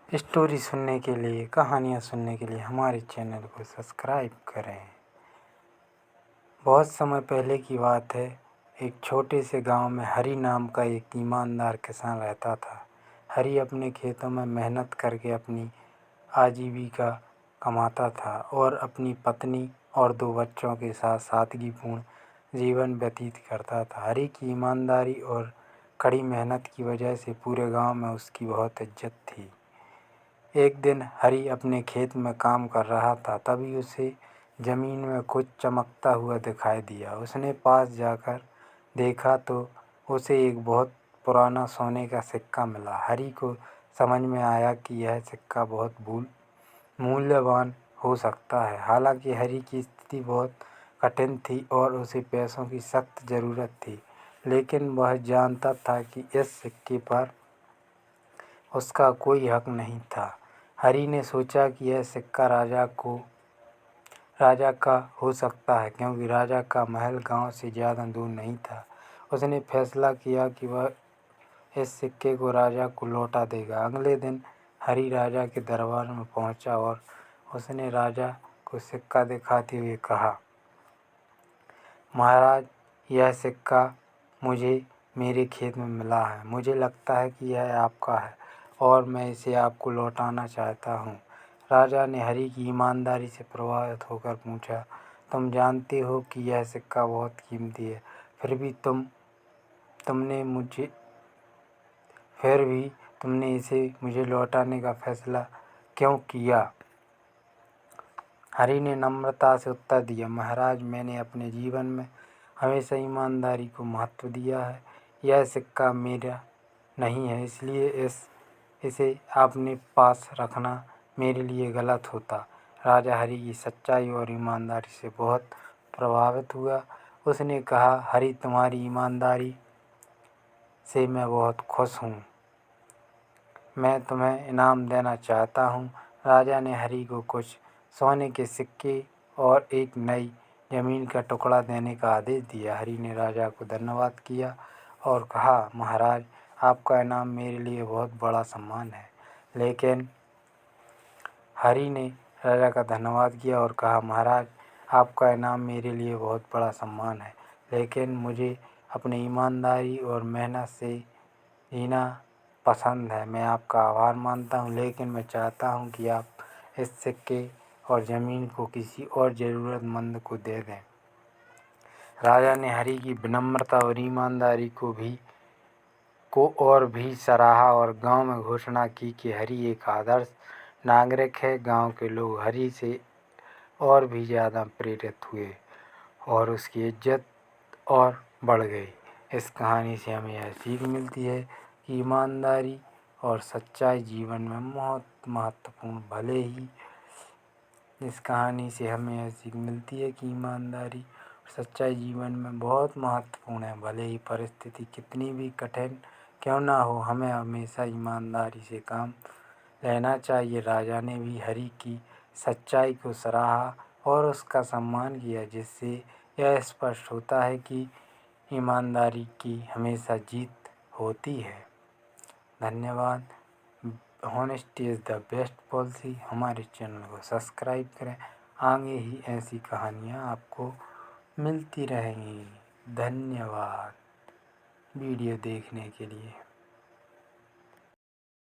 Story सुनने के लिए, कहानियाँ सुनने के लिए हमारे चैनल को सब्सक्राइब करें। बहुत समय पहले की बात है। एक छोटे से गांव में हरि नाम का एक ईमानदार किसान रहता था। हरि अपने खेतों में मेहनत करके अपनी आजीविका कमाता था और अपनी पत्नी और 2 बच्चों के साथ सादगीपूर्ण जीवन व्यतीत करता था। हरि की ईमानदारी और कड़ी मेहनत की वजह से पूरे गांव में उसकी बहुत इज्जत थी। एक दिन हरि अपने खेत में काम कर रहा था, तभी उसे ज़मीन में कुछ चमकता हुआ दिखाई दिया। उसने पास जाकर देखा तो उसे एक बहुत पुराना सोने का सिक्का मिला। हरि को समझ में आया कि यह सिक्का बहुत मूल्यवान हो सकता है। हालांकि हरि की स्थिति बहुत कठिन थी और उसे पैसों की सख्त ज़रूरत थी, लेकिन वह जानता था कि इस सिक्के पर उसका कोई हक नहीं था। हरि ने सोचा कि यह सिक्का राजा का हो सकता है, क्योंकि राजा का महल गांव से ज़्यादा दूर नहीं था। उसने फैसला किया कि वह इस सिक्के को राजा को लौटा देगा। अगले दिन हरि राजा के दरबार में पहुंचा और उसने राजा को सिक्का दिखाते हुए कहा, महाराज, यह सिक्का मुझे मेरे खेत में मिला है। मुझे लगता है कि यह आपका है और मैं इसे आपको लौटाना चाहता हूँ। राजा ने हरि की ईमानदारी से प्रभावित होकर पूछा, तुम जानते हो कि यह सिक्का बहुत कीमती है, फिर भी तुमने इसे मुझे लौटाने का फैसला क्यों किया? हरि ने नम्रता से उत्तर दिया, महाराज, मैंने अपने जीवन में हमेशा ईमानदारी को महत्व दिया है। यह सिक्का मेरा नहीं है, इसलिए इसे अपने पास रखना मेरे लिए गलत होता। राजा हरि की सच्चाई और ईमानदारी से बहुत प्रभावित हुआ। उसने कहा, हरि, तुम्हारी ईमानदारी से मैं बहुत खुश हूँ। मैं तुम्हें इनाम देना चाहता हूँ। राजा ने हरि को कुछ सोने के सिक्के और एक नई ज़मीन का टुकड़ा देने का आदेश दिया। हरि ने राजा को धन्यवाद किया और कहा, महाराज, आपका इनाम मेरे लिए बहुत बड़ा सम्मान है। लेकिन हरि ने राजा का धन्यवाद किया और कहा, महाराज, आपका इनाम मेरे लिए बहुत बड़ा सम्मान है, लेकिन मुझे अपनी ईमानदारी और मेहनत से जीना पसंद है। मैं आपका आभार मानता हूँ, लेकिन मैं चाहता हूँ कि आप इस सिक्के और ज़मीन को किसी और ज़रूरतमंद को दे दें। राजा ने हरि की विनम्रता और ईमानदारी को और भी सराहा और गांव में घोषणा की कि हरि एक आदर्श नागरिक है। गांव के लोग हरि से और भी ज़्यादा प्रेरित हुए और उसकी इज्जत और बढ़ गई। इस कहानी से हमें यह सीख मिलती है कि ईमानदारी और सच्चाई जीवन में बहुत महत्वपूर्ण, भले ही इस कहानी से हमें यह सीख मिलती है कि ईमानदारी और सच्चाई जीवन में बहुत महत्वपूर्ण है। भले ही परिस्थिति कितनी भी कठिन क्यों ना हो, हमें हमेशा ईमानदारी से काम लेना चाहिए। राजा ने भी हरि की सच्चाई को सराहा और उसका सम्मान किया, जिससे यह स्पष्ट होता है कि ईमानदारी की हमेशा जीत होती है। धन्यवाद। Honesty is the best policy. हमारे चैनल को सब्सक्राइब करें। आगे ही ऐसी कहानियाँ आपको मिलती रहेंगी। धन्यवाद वीडियो देखने के लिए।